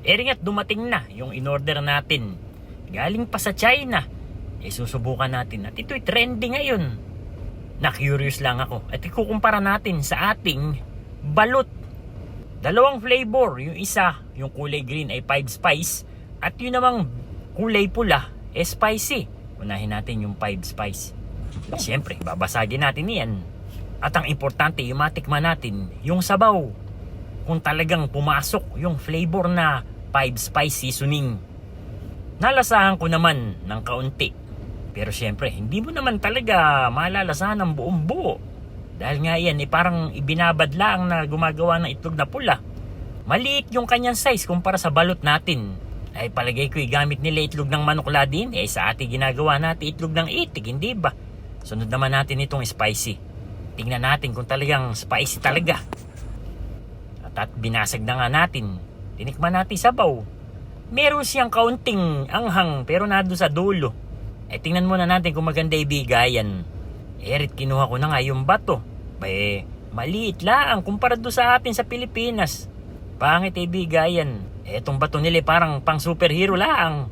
Eringat dumating na yung in-order natin. Galing pa sa China. Susubukan natin at ito'y trending ngayon. Na-curious lang ako at ikukumpara natin sa ating balut. Dalawang flavor. Yung isa, yung kulay green ay 5 spice. At yung namang kulay pula, spicy. Unahin natin yung 5 spice. Siyempre, babasagin natin yan. At ang importante, yung matikman natin, yung sabaw. Kung talagang pumasok yung flavor na 5 spice seasoning. Nalasahan ko naman ng kaunti. Pero siyempre, hindi mo naman talaga malalasahan ng buong buo. Dahil nga yan, parang ibinabad lang na gumagawa ng itlog na pula. Maliit yung kanyang size kumpara sa balot natin. Ay palagay ko gamit nila itlog ng manok ladin. Sa atin ginagawa natin itlog ng itik, hindi ba? Sunod naman natin itong spicy. Tingnan natin kung talagang spicy talaga. At binasag na nga natin. Tinikman natin sabaw. Meron siyang kaunting anghang pero nado sa dulo. Tingnan muna natin kung maganda ibigayan. Erit, kinuha ko na nga yung bato. Maliit lang kumpara doon sa atin sa Pilipinas. Pangit ibigayan. Etong bato nila parang pang superhero lang.